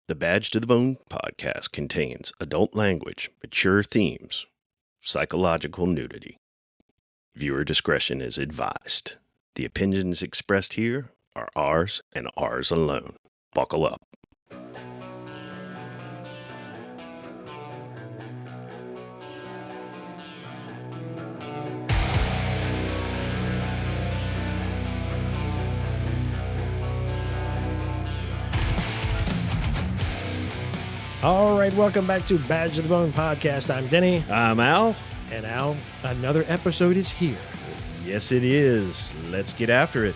The Badge to the Bone podcast contains adult language, mature themes, psychological nudity. Viewer discretion is advised. The opinions expressed here are ours and ours alone. Buckle up. All right, welcome back to Badge to the Bone podcast. I'm Denny. I'm Al. And Al, another episode is here. Yes, it is. Let's get after it.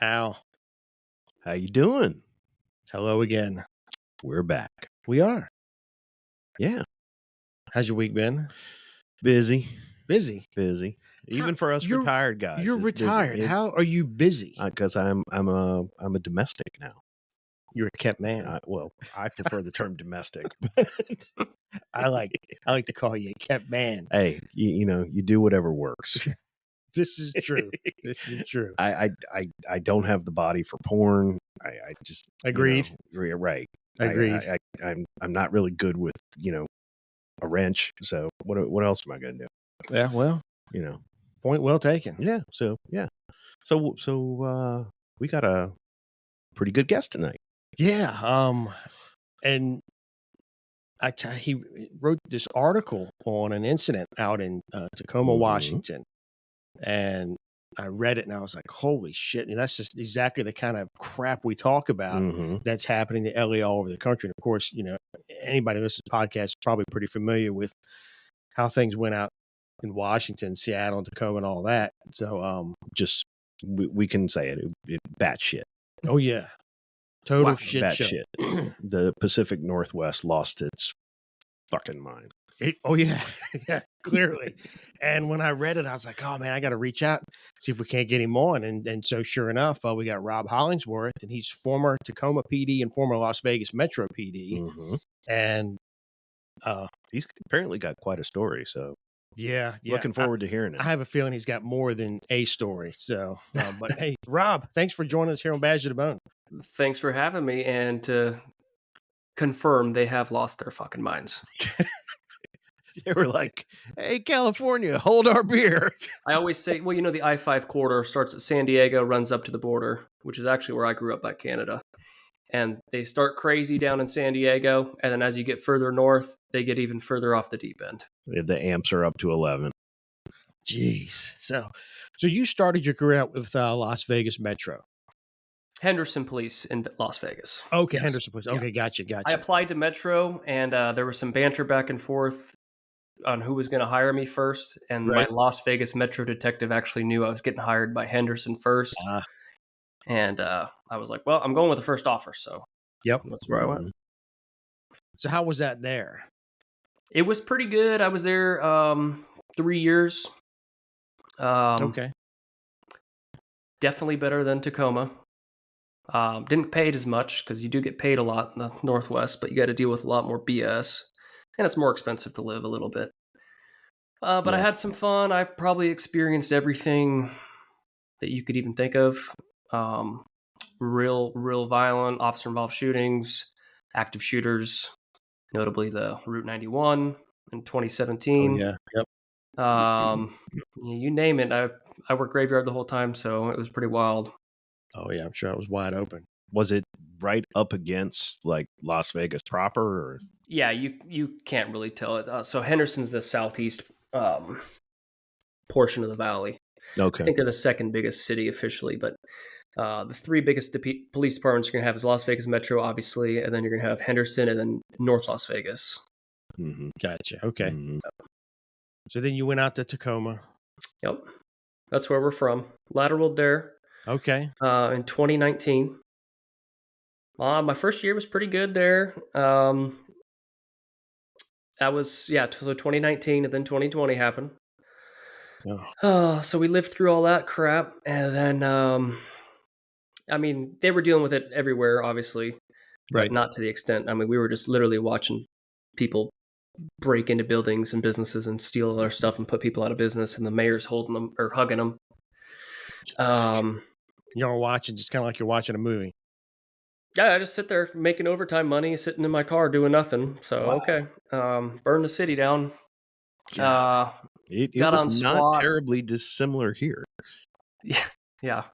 Al, How you doing? hello again. We're back. We are. Yeah. How's your week been? Busy. Busy. Even for us retired guys. You're it's retired. busy. How are you busy? Because I'm a domestic now. You're a kept man. I prefer the term domestic. I like to call you a kept man. Hey, you do whatever works. This is true. This is true. I don't have the body for porn. I just Agreed. Right. Agreed. I'm not really good with a wrench. So what else am I going to do? Yeah. Well, point well taken. Yeah. So we got a pretty good guest tonight. Yeah. And he wrote this article on an incident out in Tacoma, Washington, and I read it and I was like, "Holy shit!" And that's just exactly the kind of crap we talk about that's happening to LA all over the country. And of course, anybody who listens to the podcast is probably pretty familiar with how things went out in Washington, Seattle, and Tacoma, and all that. So, just we can say it batshit. Oh yeah. Total shit show. Shit. The Pacific Northwest lost its fucking mind. Yeah, clearly. And when I read it, I was like, oh man, I got to reach out, see if we can't get him on. And so sure enough, we got Rob Hollingsworth, and he's former Tacoma PD and former Las Vegas Metro PD. And he's apparently got quite a story. So yeah. Looking forward to hearing it. I have a feeling he's got more than a story. So, but hey, Rob, thanks for joining us here on Badge to the Bone. Thanks for having me, and to confirm, they have lost their fucking minds. They were like, "Hey, California, hold our beer." I always say, the I-5 corridor starts at San Diego, runs up to the border, which is actually where I grew up, by Canada. And they start crazy down in San Diego, and then as you get further north, they get even further off the deep end. The amps are up to 11. Jeez. So you started your career out with Las Vegas Metro. Henderson Police in Las Vegas. Okay, yes. Henderson Police. Okay, yeah. gotcha. I applied to Metro, and there was some banter back and forth on who was going to hire me first. And my Las Vegas Metro detective actually knew I was getting hired by Henderson first. And I was like, well, I'm going with the first offer. So yep, that's where I went. So how was that there? It was pretty good. I was there 3 years. Okay. Definitely better than Tacoma. Didn't pay it as much because you do get paid a lot in the Northwest, but you got to deal with a lot more BS, and it's more expensive to live a little bit. But I had some fun. I probably experienced everything that you could even think of. Real violent, officer-involved shootings, active shooters, notably the Route 91 in 2017. Oh, yeah. Yep. You name it. I worked graveyard the whole time, so it was pretty wild. Oh yeah, I'm sure it was wide open. Was it right up against like Las Vegas proper? Or? Yeah, you can't really tell it. So Henderson's the southeast portion of the valley. Okay. I think they're the second biggest city officially, but the three biggest police departments you're going to have is Las Vegas Metro, obviously, and then you're going to have Henderson and then North Las Vegas. Gotcha. Okay. So then you went out to Tacoma. Yep. That's where we're from. Lateraled there. Okay. In 2019. My first year was pretty good there. That was, so 2019, and then 2020 happened. So we lived through all that crap, and then I mean, they were dealing with it everywhere, obviously, but Right. not to the extent. I mean, we were just literally watching people break into buildings and businesses and steal all their stuff and put people out of business, and the mayor's holding them or hugging them. You're watching, just kind of like you're watching a movie. Yeah, I just sit there making overtime money, sitting in my car doing nothing. So Wow. okay, burn the city down. Yeah. It Got was on not SWAT. terribly dissimilar here. Yeah.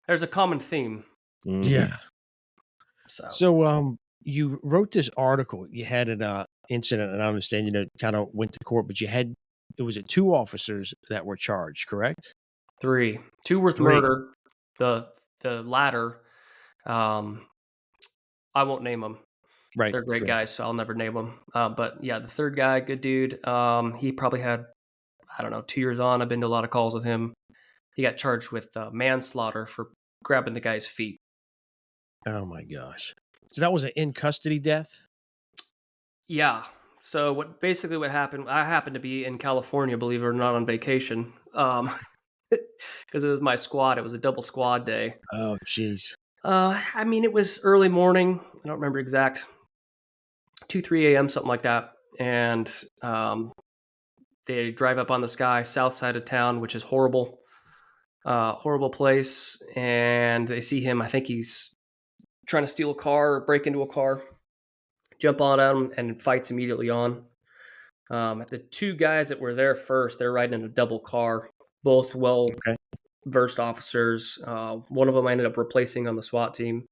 There's a common theme. Mhm. Yeah. So So, you wrote this article. You had an incident, and I understand kind of went to court, but it was 2 officers that were charged, correct? 3, 2 with 3. murder. The latter, um, I won't name them. Right. They're great Sure. guys, so I'll never name them. But yeah, the third guy, good dude. He probably had, I don't know, 2 years on. I've been to a lot of calls with him. He got charged with manslaughter for grabbing the guy's feet. Oh my gosh. So that was an in custody death? Yeah. So what happened? I happened to be in California, believe it or not, on vacation. Because it was my squad. It was a double squad day. Oh, jeez. I mean, it was early morning. I don't remember exact 2-3 a.m. something like that, and they drive up on the sky, south side of town, which is horrible, horrible place. And they see him. I think he's trying to steal a car or break into a car. Jump on him and fights immediately on. The 2 guys that were there first, they're riding in a double car, both well-versed officers. One of them I ended up replacing on the SWAT team.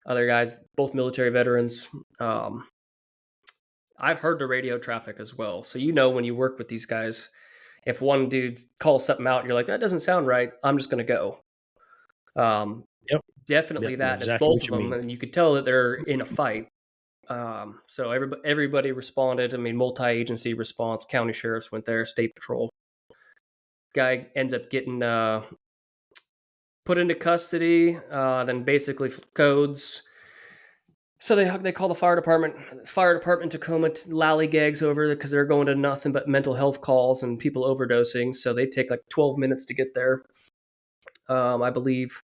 Other guys, both military veterans. I've heard the radio traffic as well. So when you work with these guys, if one dude calls something out, you're like, that doesn't sound right. I'm just going to go. Yep. Definitely Yep, that. know And it's exactly both what of you them. mean. And you could tell that they're in a fight. So everybody responded. I mean, multi-agency response. County sheriffs went there. State patrol. Guy ends up getting put into custody. Then basically codes. So they call the fire department. Fire department Tacoma lollygags over because they're going to nothing but mental health calls and people overdosing. So they take like 12 minutes to get there. I believe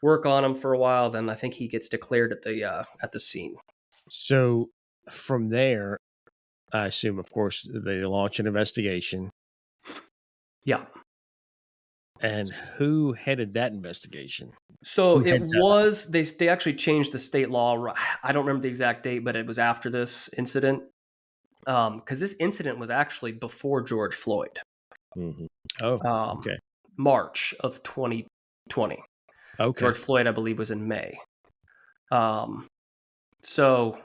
work on him for a while. Then I think he gets declared at the scene. So from there, I assume, of course, they launch an investigation. Yeah. And who headed that investigation? So Who it heads that? was they actually changed the state law. I don't remember the exact date, but it was after this incident. Because this incident was actually before George Floyd. Mhm. Oh, okay. March of 2020. Okay. George Floyd, I believe, was in May. So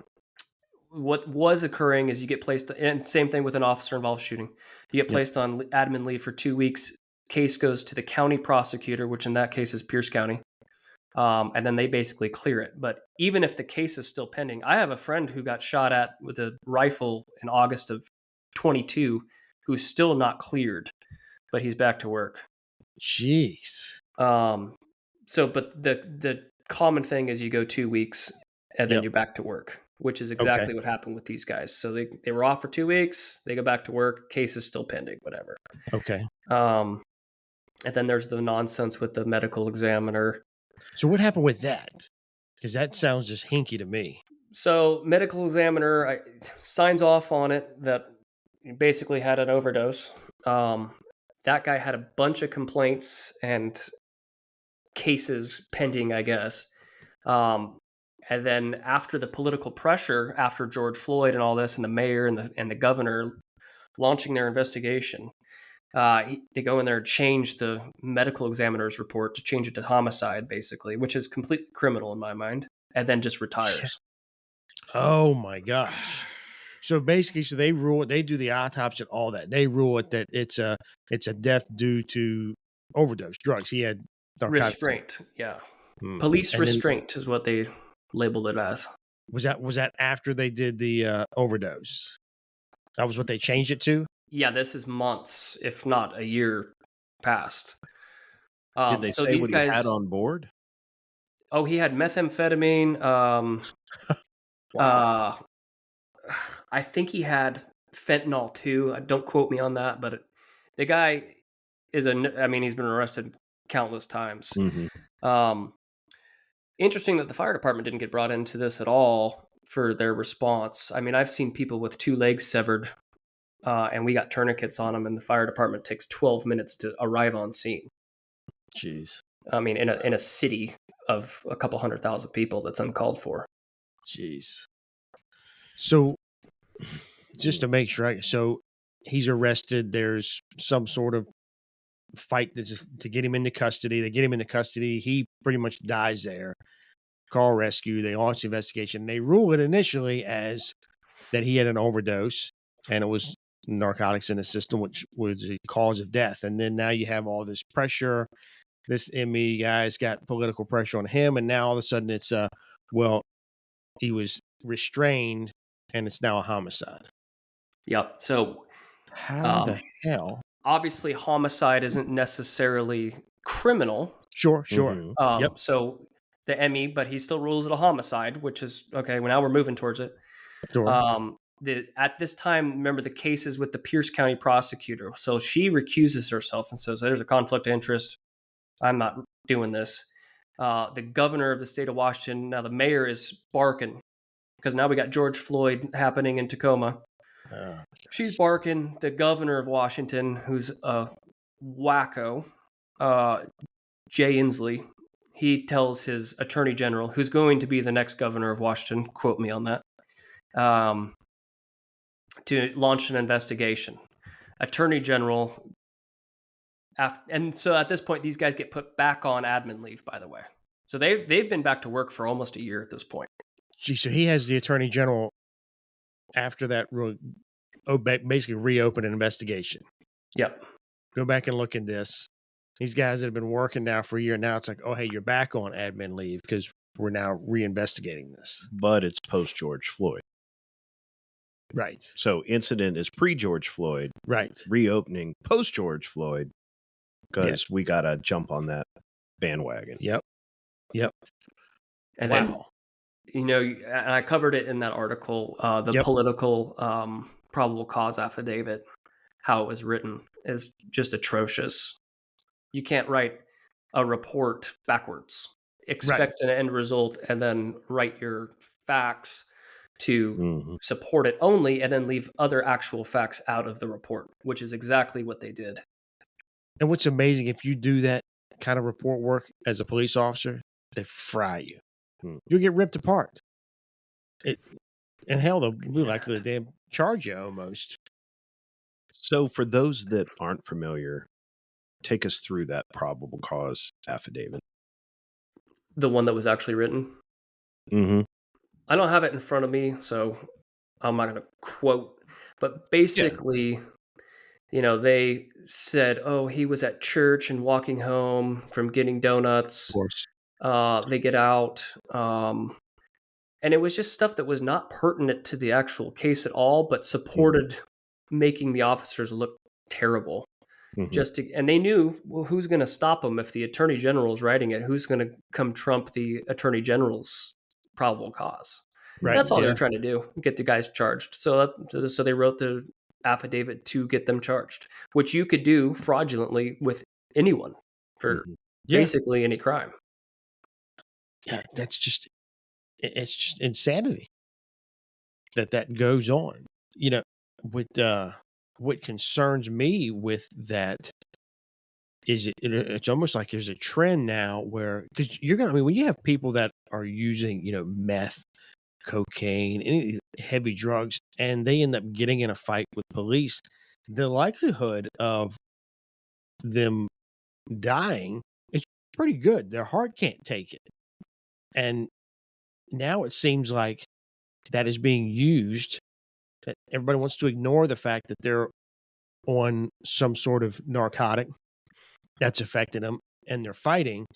what was occurring is you get placed, and same thing with an officer involved shooting. You get placed on admin leave for 2 weeks. Case goes to the county prosecutor, which in that case is Pierce County. And then they basically clear it. But even if the case is still pending, I have a friend who got shot at with a rifle in August of 22 who's still not cleared, but he's back to work. Jeez. But the common thing is you go 2 weeks and then you're back to work, which is exactly what happened with these guys. So they were off for 2 weeks, they go back to work, case is still pending, whatever. Okay. And then there's the nonsense with the medical examiner. So what happened with that? Because that sounds just hinky to me. So medical examiner signs off on it that he basically had an overdose. That guy had a bunch of complaints and cases pending, I guess. And then after the political pressure, after George Floyd and all this, and the mayor and the governor launching their investigation, they go in there and change the medical examiner's report to change it to homicide, basically, which is completely criminal in my mind, and then just retires. Oh my gosh. So basically, they rule it, they do the autopsy and all that. They rule it that it's a death due to overdose drugs. He had narcotics. Restraint, yeah. Police restraint is what they labeled it as. Was that after they did the overdose? That was what they changed it to? Yeah, this is months, if not a year past. Did they say what he had on board? Oh, he had methamphetamine. Wow. I think he had fentanyl too. Don't quote me on that, but the guy is he's been arrested countless times. Mhm. Interesting that the fire department didn't get brought into this at all for their response. I mean, I've seen people with 2 legs severed, and we got tourniquets on them, and the fire department takes 12 minutes to arrive on scene. Jeez. I mean, in a city of a couple 100,000 people, that's uncalled for. Jeez. So, just to make sure, so he's arrested. There's some sort of fight to get him into custody. They get him into custody. He pretty much dies there. Call rescue. They launch the investigation. They rule it initially as that he had an overdose and it was narcotics in the system, which was the cause of death. And then now you have all this pressure. This ME guy's got political pressure on him, and now all of a sudden it's well, he was restrained, and it's now a homicide. Yep. So How the hell? obviously, homicide isn't necessarily criminal. Sure. Yep. So the ME, but he still rules it a homicide, which is okay. Well, now we're moving towards it. Sure. At this time, remember the cases with the Pierce County prosecutor. So she recuses herself and says, "There's a conflict of interest. I'm not doing this." The governor of the state of Washington, now the mayor is barking because now we got George Floyd happening in Tacoma. She's barking. The governor of Washington, who's a wacko, Jay Inslee, he tells his attorney general, who's going to be the next governor of Washington, quote me on that, to launch an investigation. Attorney general, and so at this point, these guys get put back on admin leave, by the way. So they've been back to work for almost a year at this point. Gee, so he has the attorney general after that basically reopen an investigation. Yep. Go back and look at this. These guys that have been working now for a year, now it's like, oh, hey, you're back on admin leave because we're now reinvestigating this. But it's post George Floyd. Right. So incident is pre-George Floyd. Right. Reopening post-George Floyd because we got to jump on that bandwagon. Yep. And then, and I covered it in that article, the political probable cause affidavit, how it was written is just atrocious. You can't write a report backwards, expect an end result, and then write your facts to support it only, and then leave other actual facts out of the report, which is exactly what they did. And what's amazing, if you do that kind of report work as a police officer, they fry you. You'll get ripped apart. And hell, they'll be likely to damn charge you almost. So for those that aren't familiar, take us through that probable cause affidavit. The one that was actually written? Mm-hmm. I don't have it in front of me, so I'm not going to quote. But basically, they said, oh, he was at church and walking home from getting donuts. Of course. They get out. And it was just stuff that was not pertinent to the actual case at all, but supported making the officers look terrible. And they knew, well, who's going to stop them if the attorney general is writing it? Who's going to come trump the attorney general's probable cause? Right. That's all they're trying to do, get the guys charged. So they wrote the affidavit to get them charged, which you could do fraudulently with anyone for basically any crime. Yeah, it's just insanity that goes on. What concerns me with that is it's almost like there's a trend now where, because when you have people that are using, meth, cocaine, any heavy drugs, and they end up getting in a fight with police, the likelihood of them dying is pretty good. Their heart can't take it. And now it seems like that is being used, that everybody wants to ignore the fact that they're on some sort of narcotic that's affecting them and they're fighting.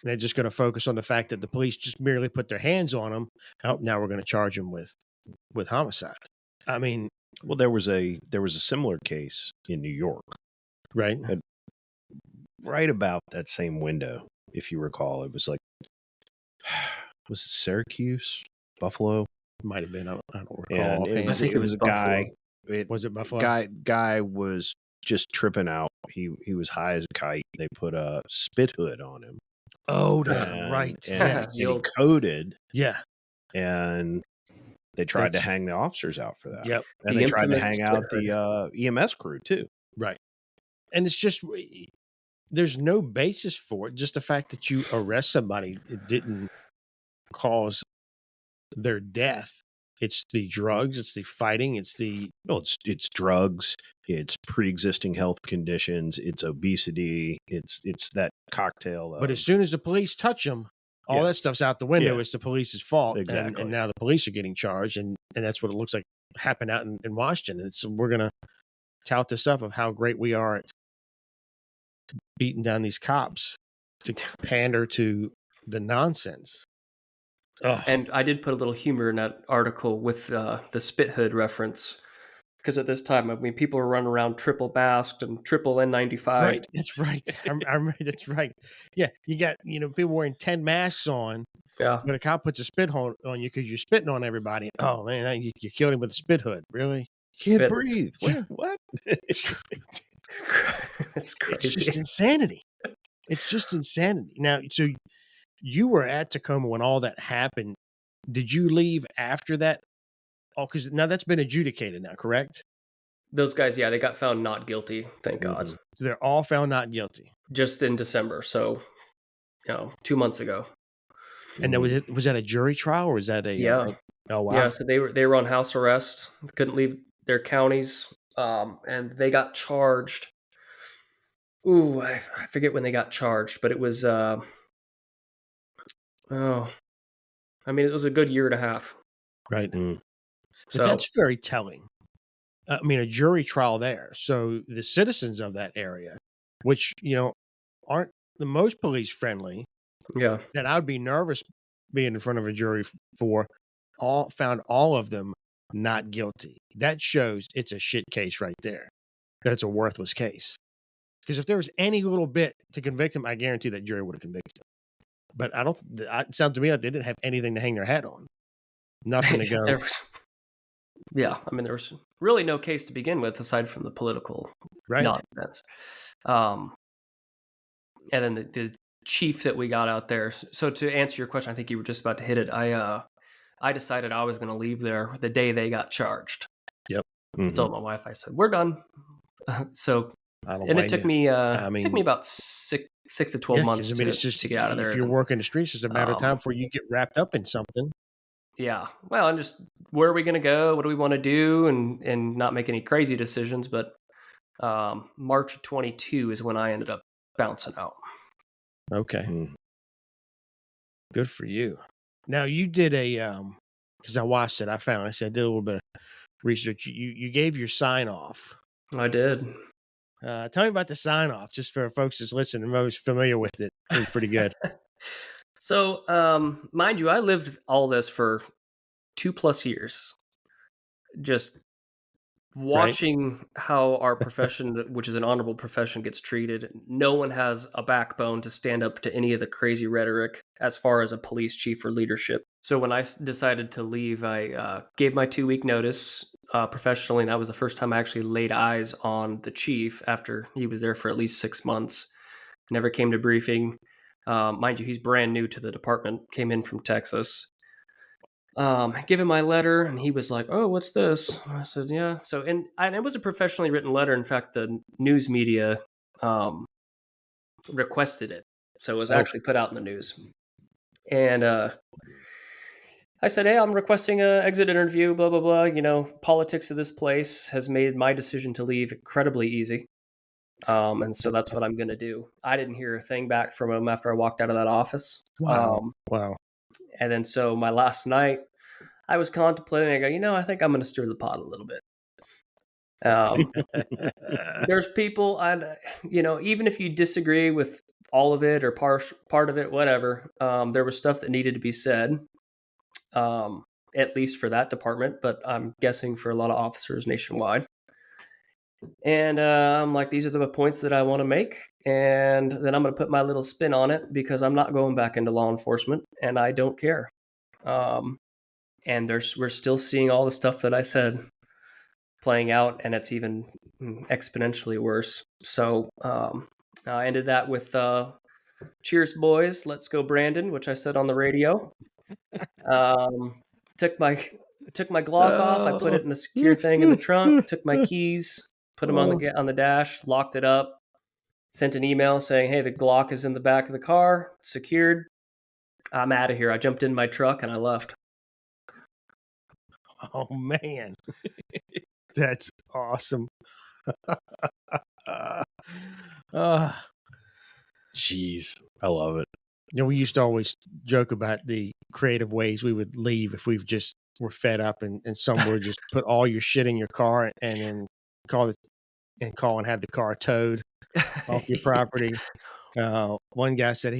And they're just going to focus on the fact that the police just merely put their hands on them. Oh, now we're going to charge them with homicide. I mean, well, there was a similar case in New York, right? Right about that same window, if you recall. It was like, was it Syracuse, Buffalo? Might have been. I don't recall. And I think it was a guy. Was it Buffalo? Guy was just tripping out. He was high as a kite. They put a spit hood on him. Oh, that's and, right. and, Yes. The and he old- coded, Yeah. and they tried to That's- hang the officers out for that. Yep. And The they tried to infamous hang out spit the EMS crew too. Right. And it's just there's no basis for it. Just the fact that you arrest somebody, it didn't cause their death. It's the drugs, it's the fighting, it's the Well, it's drugs, it's pre-existing health conditions, it's obesity, it's that cocktail. but as soon as the police touch them, all Yeah. that stuff's out the window. Yeah. It's the police's fault. Exactly. And now the police are getting charged, and that's what it looks like happened out in Washington. And so we're gonna tout this up of how great we are at beating down these cops to pander to the nonsense. Ugh. And I did put a little humor in that article with the spit hood reference, because at this time, I mean, people were running around triple masked and triple N95. Right, that's right. I'm right. That's right. Yeah, you got people wearing 10 masks on, Yeah. but a cop puts a spit on you because you're spitting on everybody. Oh man, you killed him with a spit hood. Really? can't Spit. breathe. Yeah. What? It's crazy. It's just insanity. It's just insanity. Now, so you were at Tacoma when all that happened. Did you leave after that? Oh, because now that's been adjudicated now, correct? Those guys, yeah, they got found not guilty, thank God. So they're all found not guilty. Just in December, so 2 months ago. And then was that a jury trial or was that a Yeah. oh wow. Yeah, so they were on house arrest, couldn't leave their counties, and they got charged. Ooh, I forget when they got charged, but it was it was a good year and a half. Right. Mm. But So that's very telling. I mean, a jury trial there. So the citizens of that area, which, aren't the most police friendly, yeah, that I would be nervous being in front of a jury for, found all of them not guilty. That shows it's a shit case right there, that it's a worthless case. Because if there was any little bit to convict him, I guarantee that jury would have convicted him. But it sounds to me like they didn't have anything to hang their hat on. Nothing to go. there was really no case to begin with aside from the political Right. nonsense. And then the chief that we got out there. So to answer your question, I think you were just about to hit it. I decided I was going to leave there the day they got charged. Yep. I told my wife, I said, we're done. So, I don't and blame it took you. me, I mean, took me about six to 12 months it's just to get out of there. If you're working the streets, it's a matter of time before you get wrapped up in something. Yeah. Well, and just where are we going to go? What do we want to do? And not make any crazy decisions. But March of 22 is when I ended up bouncing out. Okay. Mm. Good for you. Now you did because I watched it. I did a little bit of research. You gave your sign off. I did. Tell me about the sign off, just for folks that's listening and most familiar with it. It was pretty good. So, mind you, I lived all this for 2+ years, just watching how our profession, which is an honorable profession, gets treated. No one has a backbone to stand up to any of the crazy rhetoric as far as a police chief or leadership. So when I decided to leave, I gave my 2-week notice professionally, and that was the first time I actually laid eyes on the chief after he was there for at least 6 months. Never came to briefing. Mind you, he's brand new to the department, came in from Texas. Give him my letter, and he was like, "Oh, what's this?" I said, "Yeah." So, and it was a professionally written letter. In fact, the news media requested it, so it was actually put out in the news. And I said, "Hey, I'm requesting an exit interview. Blah blah blah. Politics of this place has made my decision to leave incredibly easy, and so that's what I'm going to do." I didn't hear a thing back from him after I walked out of that office. Wow. And then so my last night, I was contemplating, I go, I think I'm going to stir the pot a little bit. There's people, even if you disagree with all of it or part of it, whatever, there was stuff that needed to be said, at least for that department, but I'm guessing for a lot of officers nationwide. And I'm like, these are the points that I want to make. And then I'm going to put my little spin on it because I'm not going back into law enforcement and I don't care. And we're still seeing all the stuff that I said playing out, and it's even exponentially worse. So I ended that with Cheers, boys. Let's go, Brandon, which I said on the radio. Um, took my took my Glock off. I put it in a secure thing in the trunk. Took my keys, put them on the dash, locked it up. Sent an email saying, "Hey, the Glock is in the back of the car, secured. I'm out of here." I jumped in my truck and I left. Oh man, that's awesome. Jeez, I love it. You know, we used to always joke about the creative ways we would leave if we just were fed up and somewhere just put all your shit in your car and then call and have the car towed off your property. One guy said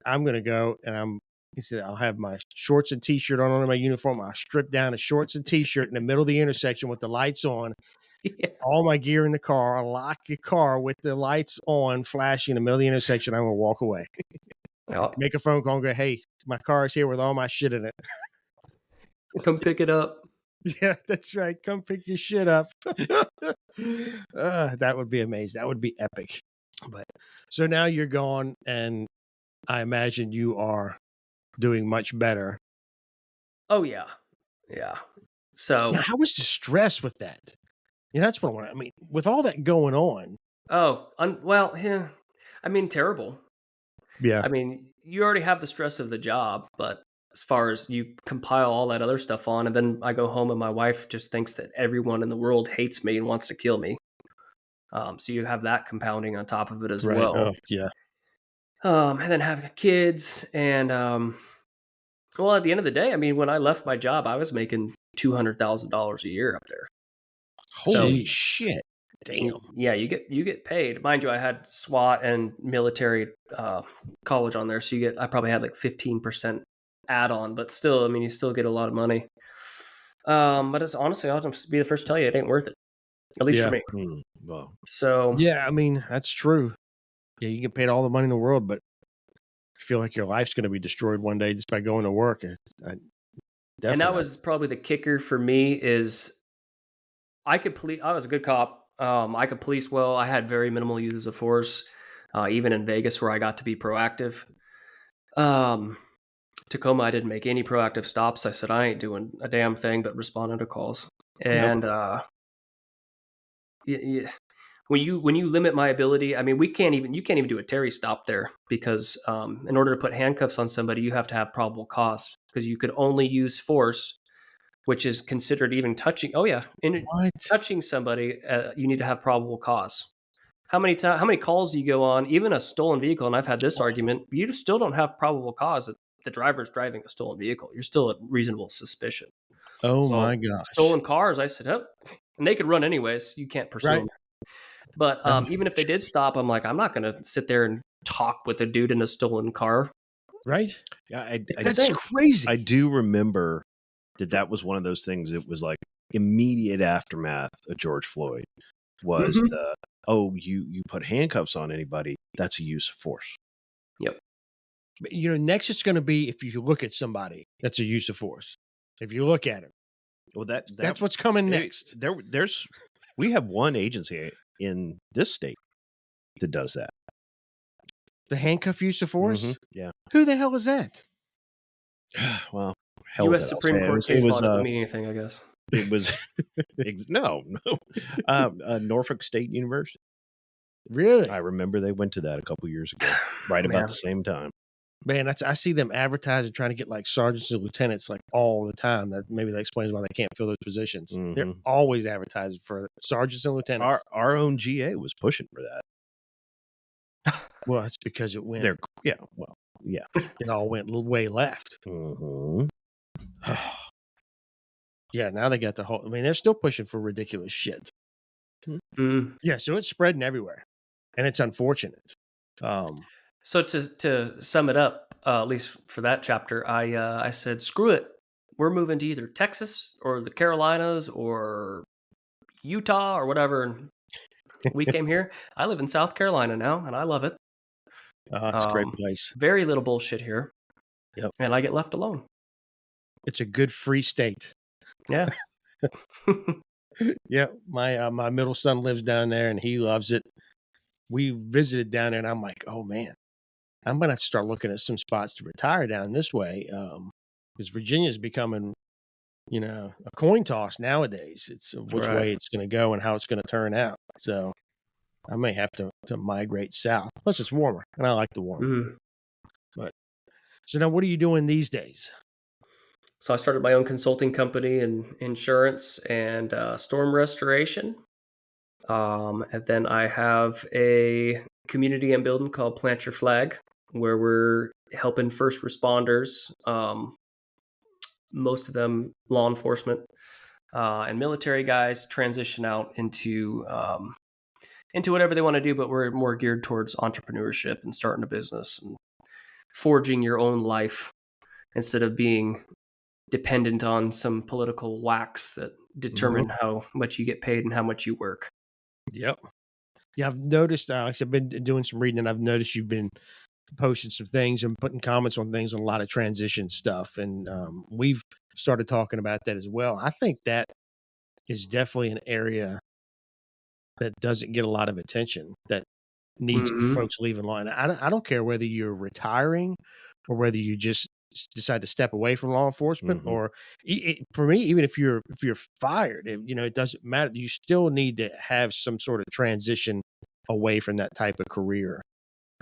I'm going to go and he said, I'll have my shorts and t-shirt on under my uniform. I'll strip down to shorts and t-shirt in the middle of the intersection with the lights on. Yeah. All my gear in the car. I'll lock your car with the lights on, flashing in the middle of the intersection. I'm going to walk away. Make a phone call and go, "Hey, my car is here with all my shit in it. Come pick it up." Yeah, that's right. Come pick your shit up. That would be amazing. That would be epic. But so now you're gone, and I imagine you are doing much better. Oh yeah, yeah. So now, how was the stress with that? That's what I mean. With all that going on. Well, yeah. I mean, terrible. Yeah. I mean, you already have the stress of the job, but as far as you compile all that other stuff on, and then I go home and my wife just thinks that everyone in the world hates me and wants to kill me. So you have that compounding on top of it as well. Oh, yeah. And then have kids, and well, at the end of the day, I mean, when I left my job, I was making $200,000 a year up there. Holy shit! Damn. Yeah, you get paid. Mind you, I had SWAT and military college on there, so I probably had like 15% add-on, but still, I mean, you still get a lot of money. But it's honestly, I'll just be the first to tell you, it ain't worth it, at least for me. Well, So yeah, I mean, that's true. Yeah, you get paid all the money in the world, but I feel like your life's going to be destroyed one day just by going to work. And that was probably the kicker for me is I was a good cop. I could police well. I had very minimal use of force, even in Vegas where I got to be proactive. Tacoma, I didn't make any proactive stops. I said, I ain't doing a damn thing but responding to calls. And when you limit my ability, I mean, you can't even do a Terry stop there because in order to put handcuffs on somebody, you have to have probable cause because you could only use force, which is considered even touching. Oh yeah, touching somebody, you need to have probable cause. How many calls do you go on, even a stolen vehicle? And I've had this argument. You still don't have probable cause that the driver's driving a stolen vehicle. You're still at reasonable suspicion. Oh my gosh! Stolen cars, I said, and they could run anyways. You can't pursue them. But even if they did stop, I'm like, I'm not going to sit there and talk with a dude in a stolen car. Right? Yeah, that's crazy. I do remember that was one of those things. It was like immediate aftermath of George Floyd was you put handcuffs on anybody, that's a use of force. Yep. Next it's going to be if you look at somebody, that's a use of force. If you look at him. Well, that's what's coming next. We have one agency in this state that does that. The handcuff use of force? Mm-hmm. Yeah. Who the hell is that? Well, U.S. Supreme Court case law doesn't mean anything, I guess. It was no. Norfolk State University. Really? I remember they went to that a couple years ago, right about the same time. Man, I see them advertising, trying to get like sergeants and lieutenants like all the time. That explains why they can't fill those positions. Mm-hmm. They're always advertising for sergeants and lieutenants. Our own GA was pushing for that. Well, it's because it went. Yeah. It all went way left. Mm-hmm. Yeah, now they got the whole. I mean, they're still pushing for ridiculous shit. Mm-hmm. Yeah, so it's spreading everywhere, and it's unfortunate. So to sum it up, at least for that chapter, I said, screw it. We're moving to either Texas or the Carolinas or Utah or whatever. And we came here. I live in South Carolina now, and I love it. It's a great place. Very little bullshit here. Yep. And I get left alone. It's a good free state. Yeah. Yeah. My middle son lives down there, and he loves it. We visited down there, and I'm like, oh man, I'm going to have to start looking at some spots to retire down this way. Because Virginia's becoming, a coin toss nowadays. It's which Right. way it's going to go and how it's going to turn out. So I may have to migrate south. Plus it's warmer and I like the warm. Mhm. But so now what are you doing these days? So I started my own consulting company in insurance and storm restoration. And then I have a community I'm building called Plant Your Flag, where we're helping first responders, most of them law enforcement and military guys, transition out into whatever they want to do. But we're more geared towards entrepreneurship and starting a business and forging your own life instead of being dependent on some political whacks that determine how much you get paid and how much you work. Yep. Yeah, I've noticed, Alex, I've been doing some reading and I've noticed you've been posting some things and putting comments on things on a lot of transition stuff. And we've started talking about that as well. I think that is definitely an area that doesn't get a lot of attention, that needs folks leaving law. And I don't care whether you're retiring or whether you just decide to step away from law enforcement, or for me, even if you're fired, it doesn't matter. You still need to have some sort of transition away from that type of career,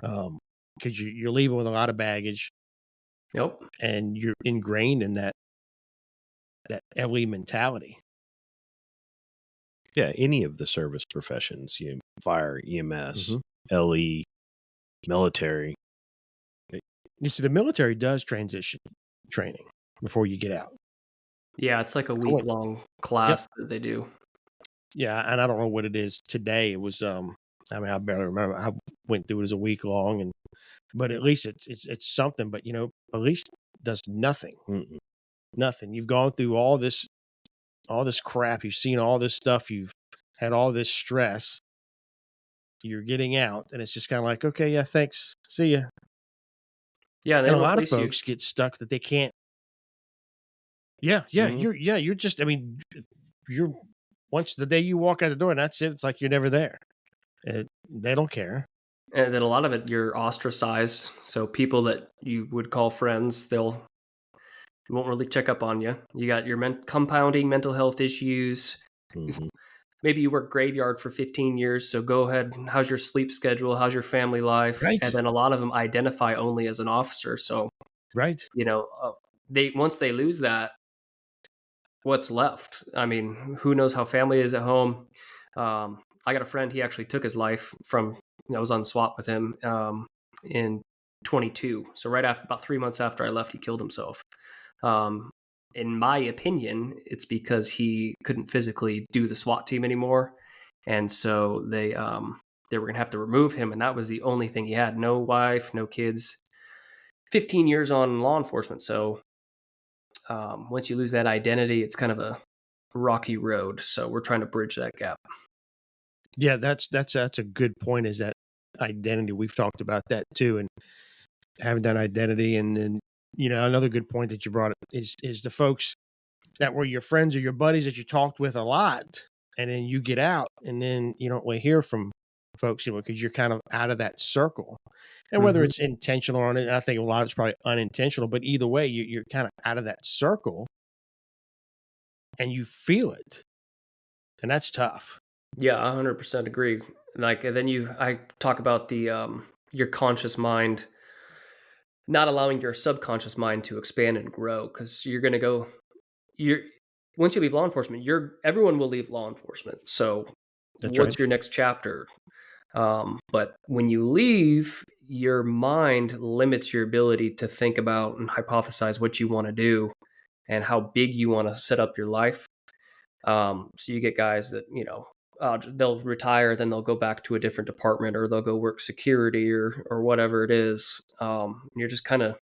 because you're leaving with a lot of baggage. Yep. And you're ingrained in that LE mentality. Yeah, any of the service professions, fire, EMS, LE, military. So the military does transition training before you get out. Yeah, it's like a week-long class that they do. Yeah, and I don't know what it is today. It was, I mean, I barely remember. I went through it as a week long, but at least it's something. But at least does nothing. Nothing. You've gone through all this crap. You've seen all this stuff. You've had all this stress. You're getting out, and it's just kind of like, okay, yeah, thanks, see ya. Yeah, and a lot of folks get stuck that they can't. Yeah, you're just. I mean, you're once the day you walk out the door, and that's it. It's like you're never there. They don't care. And then a lot of it, you're ostracized. So people that you would call friends, they won't really check up on you. You got your compounding mental health issues. Maybe you work graveyard for 15 years. So go ahead. How's your sleep schedule? How's your family life? Right. And then a lot of them identify only as an officer. So, right. Once they lose that, what's left? I mean, who knows how family is at home? I got a friend, he actually took his life from, I was on SWAT with him in 22. So right after, about 3 months after I left, he killed himself. In my opinion, it's because he couldn't physically do the SWAT team anymore. And so they were going to have to remove him. And that was the only thing he had. No wife, no kids, 15 years on law enforcement. So once you lose that identity, it's kind of a rocky road. So we're trying to bridge that gap. Yeah, that's a good point, is that identity. We've talked about that too, and having that identity. And then, another good point that you brought is the folks that were your friends or your buddies that you talked with a lot, and then you get out and then you don't really hear from folks anymore because you're kind of out of that circle. And whether it's intentional or not, I think a lot of it's probably unintentional, but either way, you're kind of out of that circle and you feel it. And that's tough. Yeah, 100% agree. Like, and then I talk about the your conscious mind not allowing your subconscious mind to expand and grow, because you're going to go. Once you leave law enforcement, everyone will leave law enforcement. So, what's your next chapter? But when you leave, your mind limits your ability to think about and hypothesize what you want to do and how big you want to set up your life. So you get guys that they'll retire, then they'll go back to a different department, or they'll go work security or whatever it is. You're just kind of,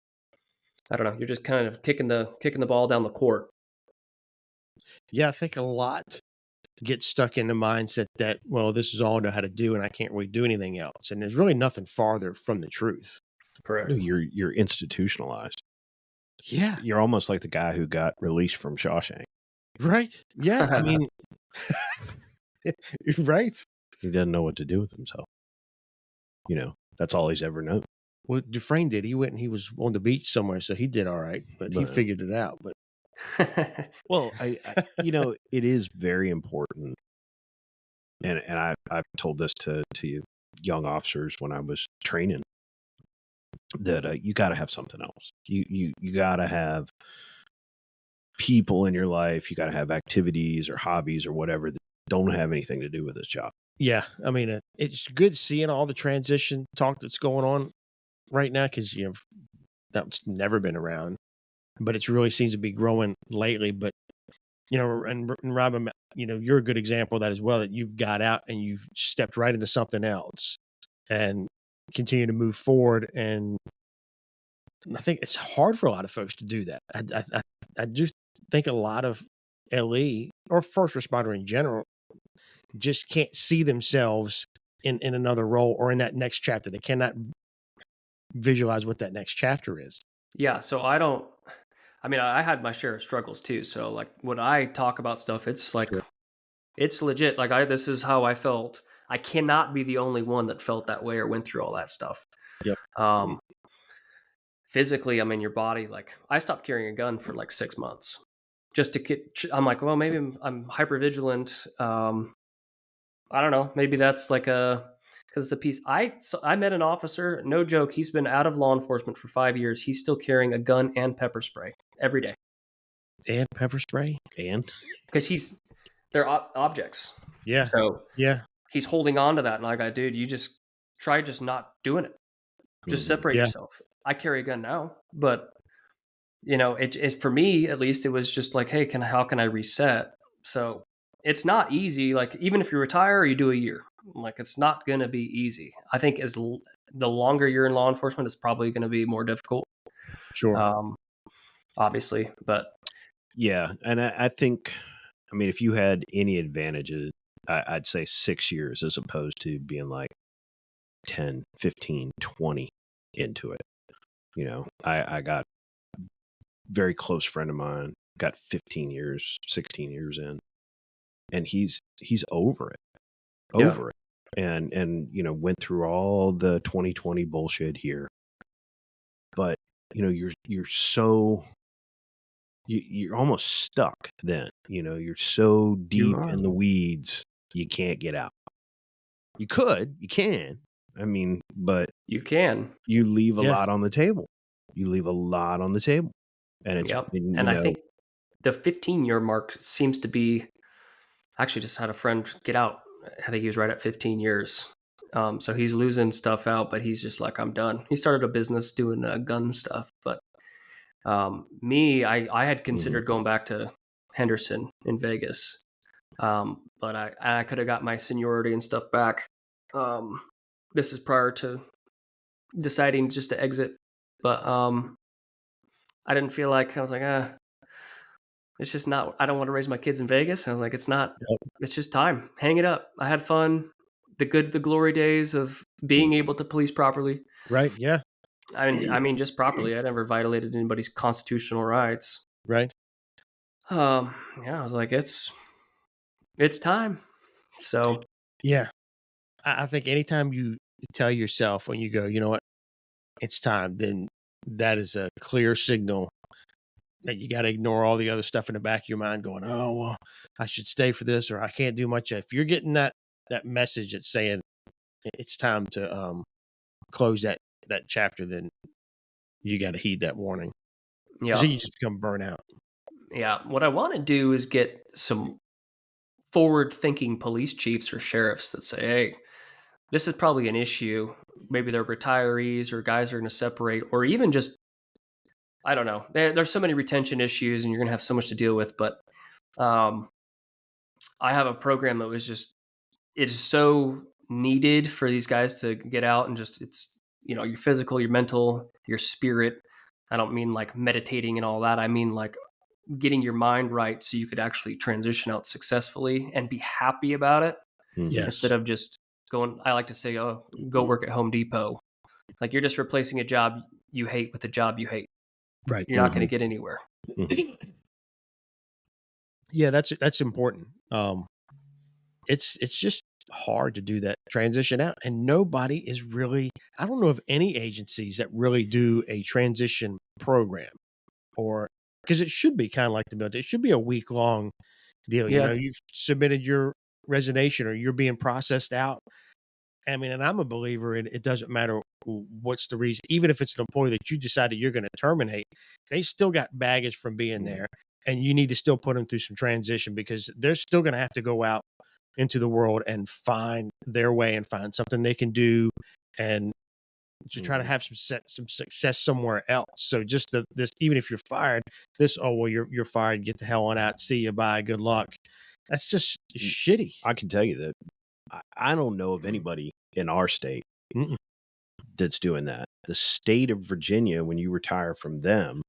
I don't know, you're just kind of kicking the ball down the court. Yeah, I think a lot get stuck in the mindset that, well, this is all I know how to do and I can't really do anything else. And there's really nothing farther from the truth. Correct. You're institutionalized. Yeah. You're almost like the guy who got released from Shawshank. Right. Yeah. I mean, right. He doesn't know what to do with himself. That's all he's ever known. Well, Dufresne did. He went and he was on the beach somewhere, so he did all right, but he figured it out. But well, I it is very important, and I've told this to young officers when I was training, that you got to have something else. You got to have people in your life. You got to have activities or hobbies or whatever that don't have anything to do with this job. yeah, I mean, it's good seeing all the transition talk that's going on right now, because that's never been around, but it really seems to be growing lately. But and Robin, you're a good example of that as well. That you've got out and you've stepped right into something else and continue to move forward. And I think it's hard for a lot of folks to do that. I do think a lot of LE or first responder in general just can't see themselves in another role or in that next chapter. They cannot visualize what that next chapter is. Yeah, so I had my share of struggles too. So like when I talk about stuff, it's like Sure. it's legit. Like this is how I felt. I cannot be the only one that felt that way or went through all that stuff. Yep. Physically, I mean, your body, like I stopped carrying a gun for like 6 months just to get, I'm like, well, maybe I'm hyper vigilant. I don't know. Maybe that's like because it's a piece. I met an officer, no joke. He's been out of law enforcement for 5 years. He's still carrying a gun and pepper spray every day. And pepper spray? And because they're objects. Yeah. So yeah, he's holding on to that. And I go, dude, you just try just not doing it. Just separate yourself. I carry a gun now, but it for me at least, it was just like, hey, how can I reset? So it's not easy. Like even if you retire or you do a year, like it's not going to be easy. I think the longer you're in law enforcement, it's probably going to be more difficult. Sure. Obviously, but yeah, and I think, I mean, if you had any advantages, I'd say 6 years as opposed to being like 10, 15, 20 into it. I got a very close friend of mine, got 15 years, 16 years in, and he's over it, and went through all the 2020 bullshit here. But you're almost stuck then. You're so deep in the weeds, you can't get out. You can. I mean, but you can. You leave a lot on the table. And it's, and I think the 15-year mark seems to be, I actually just had a friend get out. I think he was right at 15 years. So he's losing stuff out, but he's just like, I'm done. He started a business doing gun stuff. But I had considered going back to Henderson in Vegas. But I could have got my seniority and stuff back. This is prior to deciding just to exit. But I didn't feel like, I was like, it's just not, I don't want to raise my kids in Vegas. I was like, it's not, it's just time. Hang it up. I had fun. The glory days of being able to police properly. Right. Yeah. I mean, just properly. I never violated anybody's constitutional rights. Right. I was like, it's time. So yeah, I think anytime you tell yourself when you go, you know what, it's time, then that is a clear signal that you got to ignore all the other stuff in the back of your mind going, oh, well, I should stay for this, or I can't do much. If you're getting that message that's saying it's time to close that chapter, then you got to heed that warning. Yeah. You just become burnout. Yeah. What I want to do is get some forward-thinking police chiefs or sheriffs that say, hey, this is probably an issue. Maybe they're retirees or guys are going to separate, or even just, I don't know. There's so many retention issues and you're going to have so much to deal with. But I have a program that it's so needed for these guys to get out and just, it's, your physical, your mental, your spirit. I don't mean like meditating and all that. I mean like getting your mind right so you could actually transition out successfully and be happy about it. Yes. Instead of just going, I like to say, oh, go work at Home Depot. Like you're just replacing a job you hate with a job you hate. Right. You're not going to get anywhere. Yeah, that's important. It's just hard to do that transition out. And nobody is really, I don't know of any agencies that really do a transition program, or because it should be kind of like the military. It should be a week-long deal. Yeah. You've submitted your resignation or you're being processed out. I mean, and I'm a believer in it doesn't matter what's the reason, even if it's an employee that you decided you're going to terminate, they still got baggage from being there, and you need to still put them through some transition because they're still going to have to go out into the world and find their way and find something they can do and to try to have some success somewhere else. So just this, even if you're fired, you're fired, get the hell on out, see you, bye, good luck. That's just shitty. I can tell you that I don't know of anybody in our state that's doing that. The state of Virginia, when you retire from them,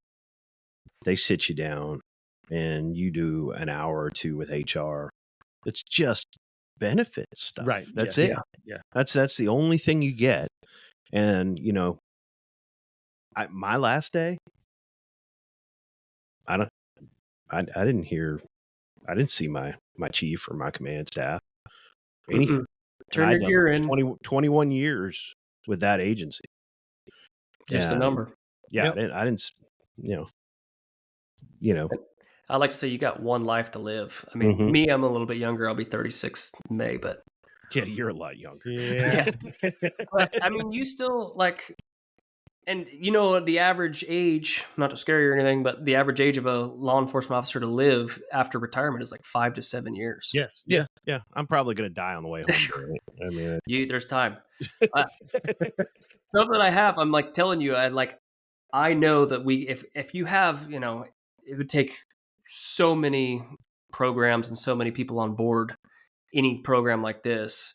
they sit you down and you do an hour or two with HR. It's just benefit stuff. Right. That's it. Yeah. That's the only thing you get. And my last day, I didn't see my chief or my command staff or anything. Turn your gear in. 21 years with that agency. Just a number. Yeah. Yep. I didn't, I like to say you got one life to live. I mean, me, I'm a little bit younger. I'll be 36 in May, but yeah, you're a lot younger. Yeah. But, I mean, you still and the average age, not to scare you or anything, but the average age of a law enforcement officer to live after retirement is like 5 to 7 years. Yes. Yeah. I'm probably going to die on the way home. I mean, there's time. Stuff that I have, I'm like telling you, I know that if you have, it would take so many programs and so many people on board any program like this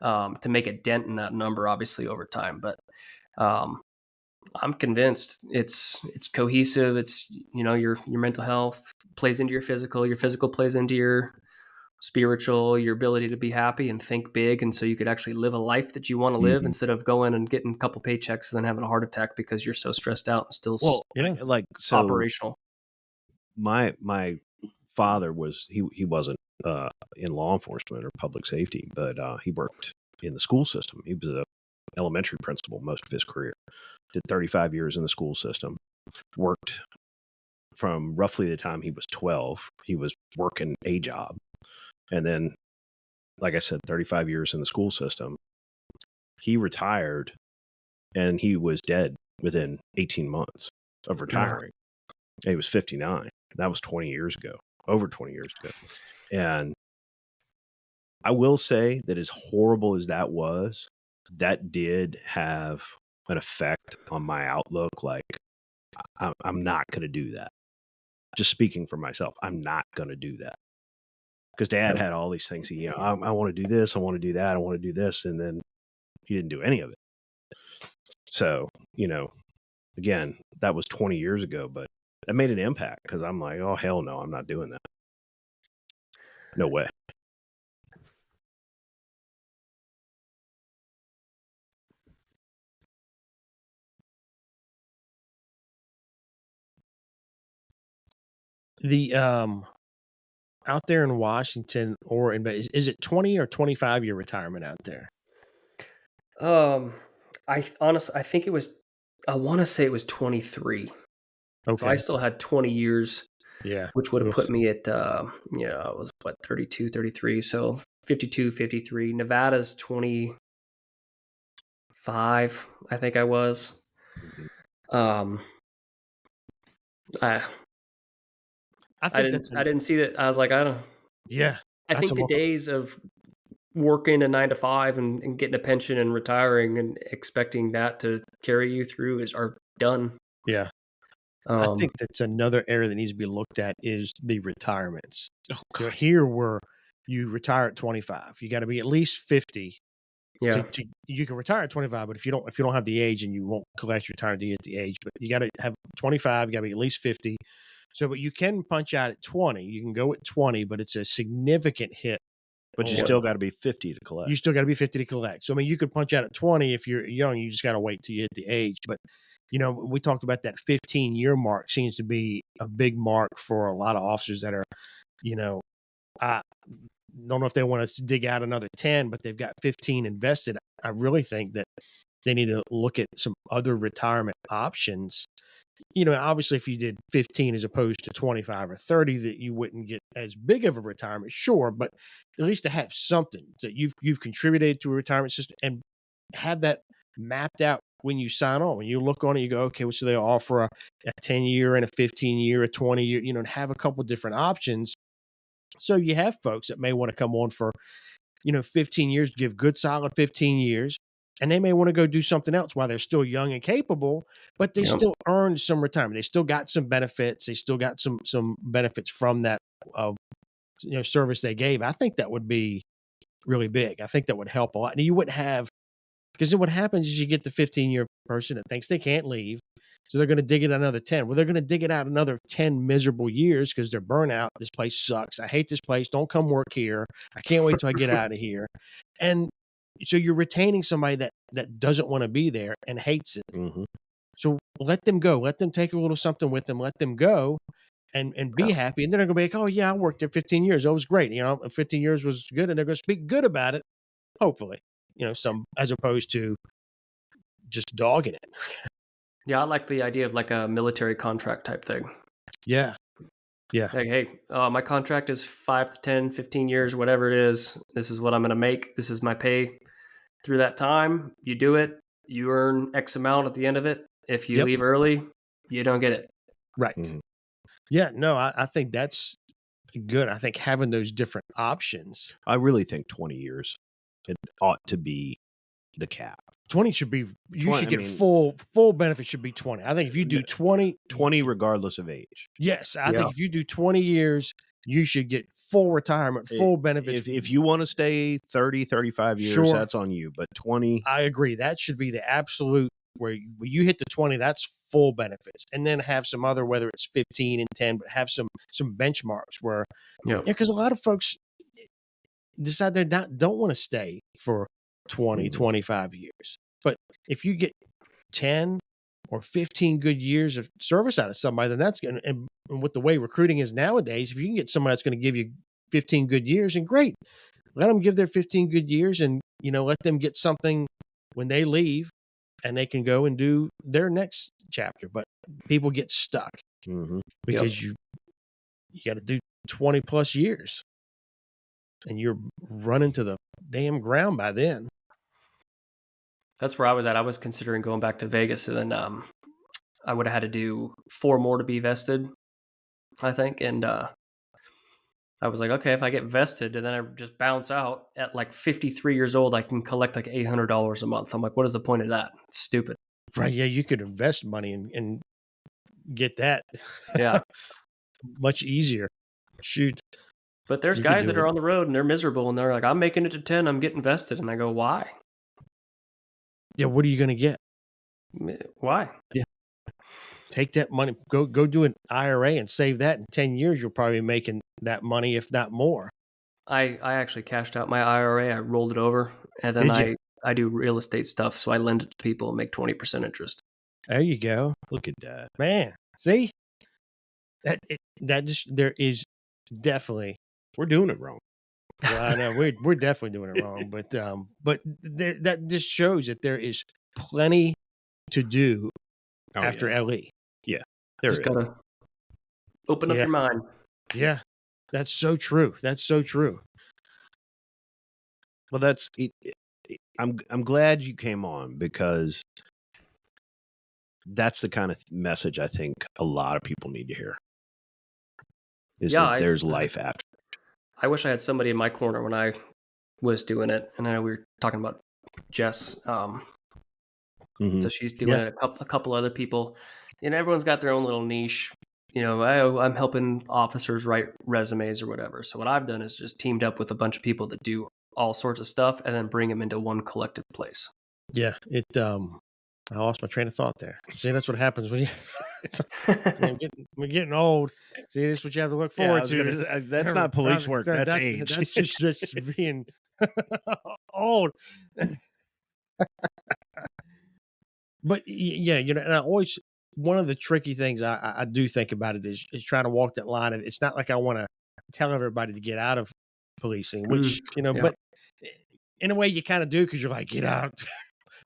to make a dent in that number, obviously over time. But I'm convinced it's cohesive. It's, your mental health plays into your physical plays into your spiritual, your ability to be happy and think big. And so you could actually live a life that you want to live instead of going and getting a couple paychecks and then having a heart attack because you're so stressed out and still operational. My father he wasn't in law enforcement or public safety, but he worked in the school system. He was an elementary principal most of his career. Did 35 years in the school system. Worked from roughly the time he was 12. He was working a job. And then, like I said, 35 years in the school system. He retired and he was dead within 18 months of retiring. And he was 59. That was 20 years ago, over 20 years ago. And I will say that as horrible as that was, that did have an effect on my outlook. Like, I'm not going to do that. Just speaking for myself, I'm not going to do that. Because Dad had all these things. I want to do this. I want to do that. I want to do this. And then he didn't do any of it. So, again, that was 20 years ago, but that made an impact because I'm like, oh, hell no, I'm not doing that. No way. The out there in Washington or is it 20 or 25 year retirement out there? I think it was, I want to say it was 23. Okay. So I still had 20 years. Yeah. Which would have put me at, it was 32, 33. So 52, 53. Nevada's 25, I think I was. I didn't see that. I was like, I don't. Yeah. I think the days of working a 9 to 5 and getting a pension and retiring and expecting that to carry you through are done. Yeah. I think that's another area that needs to be looked at is the retirements. Here where you retire at 25, you got to be at least 50. Yeah. You can retire at 25, but if you don't have the age, and you won't collect your retirement at the age, but you got to have 25, you got to be at least 50. So, but you can punch out at 20. You can go at 20, but it's a significant hit. But you still got to be 50 to collect. You still got to be 50 to collect. So, I mean, you could punch out at 20 if you're young. You just got to wait till you hit the age. But, we talked about that 15-year mark seems to be a big mark for a lot of officers that are, don't know if they want to dig out another 10, but they've got 15 invested. I really think that they need to look at some other retirement options. Obviously, if you did 15 as opposed to 25 or 30, that you wouldn't get as big of a retirement, sure, but at least to have something that you've contributed to a retirement system and have that mapped out when you sign on. When you look on it, you go, okay, well, so they offer a 10-year and a 15-year, a 20-year, and have a couple different options. So you have folks that may want to come on for, 15 years, give good solid 15 years. And they may want to go do something else while they're still young and capable, but they still earned some retirement. They still got some benefits. They still got some benefits from that, service they gave. I think that would be really big. I think that would help a lot. And you wouldn't have, because then what happens is you get the 15-year person that thinks they can't leave. So they're going to dig it out another 10. Well, they're going to dig it out another 10 miserable years because they're burnout. This place sucks. I hate this place. Don't come work here. I can't wait till I get out of here. And so you're retaining somebody that doesn't want to be there and hates it. Mm-hmm. So let them go. Let them take a little something with them. Let them go and be happy. And then they're going to be like, oh, yeah, I worked there 15 years. That was great. 15 years was good. And they're going to speak good about it, hopefully, as opposed to just dogging it. Yeah, I like the idea of like a military contract type thing. Yeah. Yeah. Like, hey, my contract is 5 to 10, 15 years, whatever it is. This is what I'm going to make. This is my pay through that time. You do it. You earn X amount at the end of it. If you leave early, you don't get it. Right. Mm-hmm. Yeah. No, I think that's good. I think having those different options. I really think 20 years it ought to be the cap. 20 should be, you should get full benefit should be 20. I think if you do 20 regardless of age. Yes. I think if you do 20 years, you should get full retirement, full benefits. If you want to stay 30, 35 years, that's on you. But 20. I agree. That should be the absolute where you hit the 20, that's full benefits. And then have some other, whether it's 15 and 10, but have some benchmarks where, because a lot of folks decide they don't want to stay for 20, 25 years. But if you get 10 or 15 good years of service out of somebody, then that's going to, and with the way recruiting is nowadays, if you can get somebody that's going to give you 15 good years, and great, let them give their 15 good years and, let them get something when they leave and they can go and do their next chapter. But people get stuck because you got to do 20 plus years and you're running to the damn ground by then. That's where I was at. I was considering going back to Vegas, and then I would have had to do 4 more to be vested, I think. And I was like, okay, if I get vested and then I just bounce out at like 53 years old, I can collect like $800 a month. I'm like, what is the point of that? It's stupid. Right. Yeah. You could invest money and get that. Yeah. Much easier. Shoot. But there's guys that are on the road and they're miserable and they're like, I'm making it to 10. I'm getting vested. And I go, why? Yeah. What are you going to get? Why? Yeah. Take that money, go do an IRA and save that. In 10 years, you'll probably be making that money, if not more. I actually cashed out my IRA. I rolled it over, and then I do real estate stuff. So I lend it to people and make 20% interest. There you go. Look at that, man. See, there is definitely, we're doing it wrong. Well, I know we're definitely doing it wrong, but that just shows that there is plenty to do after LE. Yeah, just gotta open up your mind. Yeah, that's so true. That's so true. Well, that's it. I'm glad you came on, because that's the kind of message I think a lot of people need to hear. That there's life after. I wish I had somebody in my corner when I was doing it, and I know we were talking about Jess. So she's doing it. A couple other people, and everyone's got their own little niche. I'm helping officers write resumes or whatever. So what I've done is just teamed up with a bunch of people that do all sorts of stuff, and then bring them into one collective place. Yeah, I lost my train of thought there. See, that's what happens when we're getting old. See, this is what you have to look forward to. That's not police work. That's age. That's just being old. But yeah, and I always, one of the tricky things I do think about it is trying to walk that line of, it's not like I want to tell everybody to get out of policing, which, but in a way you kind of do because you're like, get out.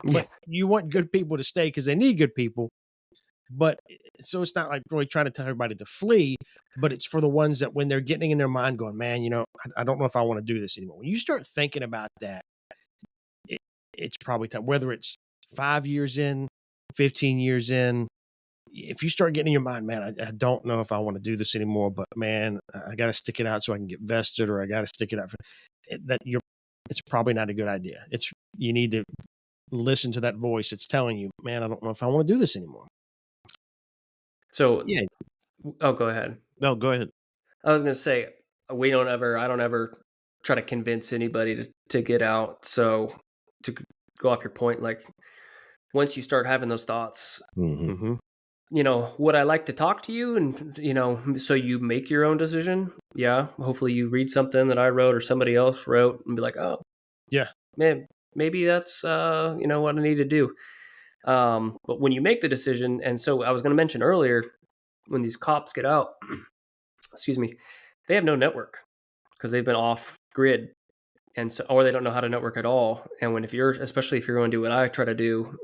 But you want good people to stay because they need good people. But so it's not like really trying to tell everybody to flee, but it's for the ones that when they're getting in their mind going, man, I don't know if I want to do this anymore. When you start thinking about that, it's probably time, whether it's 5 years in, 15 years in, if you start getting in your mind, man, I don't know if I want to do this anymore, but man, I got to stick it out so I can get vested, or I got to stick it out it's probably not a good idea. You need to listen to that voice that's telling you, man, I don't know if I want to do this anymore. So, go ahead. No, go ahead. I was going to say, I don't ever try to convince anybody to get out. So to go off your point, like once you start having those thoughts, would I like to talk to you? And, so you make your own decision. Yeah. Hopefully you read something that I wrote or somebody else wrote and be like, oh yeah, man, maybe that's, what I need to do. But when you make the decision, and so I was going to mention earlier, when these cops get out, excuse me, they have no network because they've been off grid, and so, or they don't know how to network at all. And especially if you're going to do what I try to do,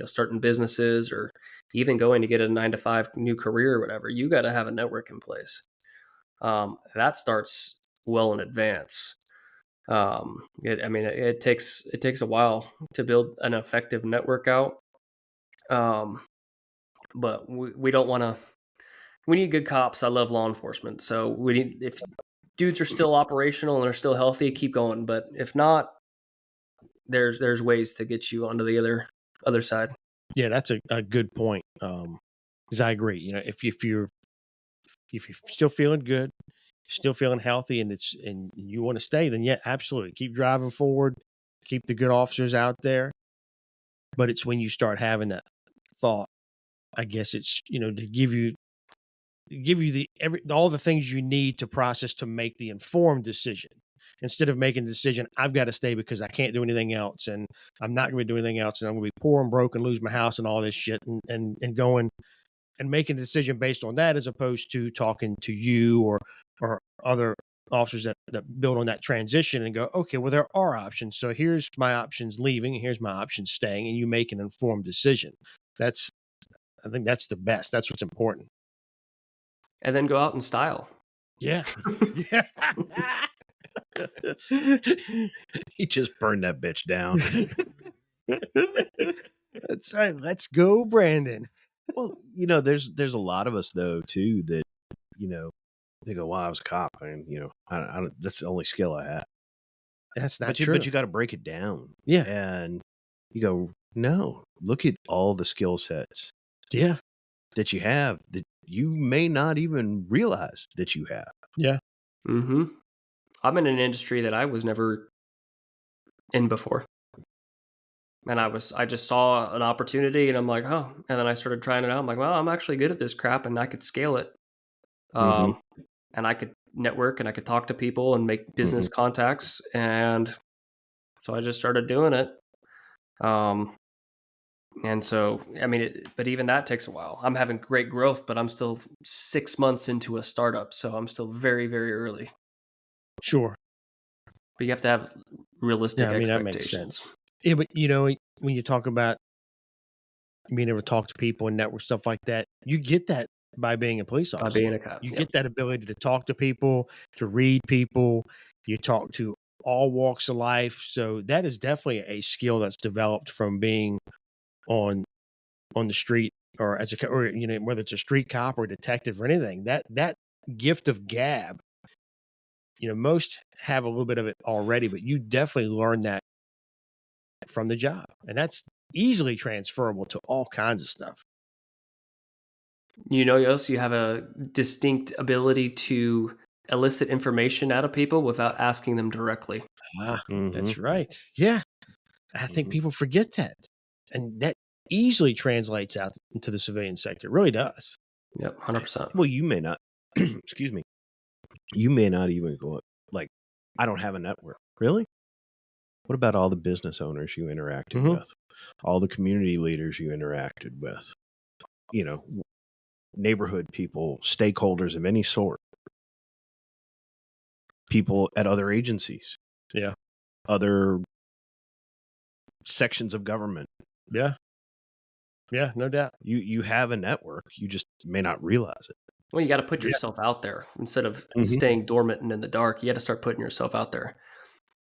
starting businesses or even going to get a 9-to-5 new career or whatever, you got to have a network in place. That starts well in advance. It takes a while to build an effective network out. But we don't want to. We need good cops. I love law enforcement, so if dudes are still operational and they're still healthy, keep going. But if not, there's ways to get you onto the other side. Yeah, that's a good point. Because I agree. If you're still feeling good, still feeling healthy, and you want to stay, then yeah, absolutely keep driving forward. Keep the good officers out there. But it's when you start having that thought, I guess it's to give you all the things you need to process to make the informed decision. Instead of making the decision, I've got to stay because I can't do anything else, and I'm not going to do anything else, and I'm going to be poor and broke and lose my house and all this shit, and going and making a decision based on that, as opposed to talking to you or other officers that build on that transition and go, okay, well, there are options. So here's my options leaving, and here's my options staying, and you make an informed decision. I think that's the best. That's what's important. And then go out in style. Yeah. Yeah. He just burned that bitch down. That's right. Let's go, Brandon. Well, there's a lot of us though too that they go, "Well, I was a cop, and I don't. That's the only skill I have." That's not true. But you got to break it down. Yeah, and you go, no. Look at all the skill sets. Yeah, that you have that you may not even realize that you have. Yeah. Mm-hmm. I'm in an industry that I was never in before. And I just saw an opportunity and I'm like, oh, and then I started trying it out. I'm like, well, I'm actually good at this crap and I could scale it. And I could network and I could talk to people and make business contacts. And so I just started doing it. And so, but even that takes a while. I'm having great growth, but I'm still 6 months into a startup. So I'm still very, very early. Sure. But you have to have realistic expectations. That makes sense. Yeah, but when you talk about being able to talk to people and network stuff like that, you get that by being a police officer. By being a cop. You get that ability to talk to people, to read people. You talk to all walks of life. So that is definitely a skill that's developed from being on the street or whether it's a street cop or a detective or anything. That gift of gab, most have a little bit of it already, but you definitely learn that from the job, and that's easily transferable to all kinds of stuff. Yes, you have a distinct ability to elicit information out of people without asking them directly. That's right. Yeah. I think people forget that. And that easily translates out into the civilian sector. It really does. Yep, 100%. Well, you may not, excuse me, you may not even go, like, I don't have a network. Really? What about all the business owners you interacted with? All the community leaders you interacted with? Neighborhood people, stakeholders of any sort. people at other agencies. Yeah. Other sections of government. Yeah. Yeah, no doubt. You have a network. You just may not realize it. Well, you got to put Yeah. yourself out there instead of Mhm. staying dormant and in the dark. You got to start putting yourself out there.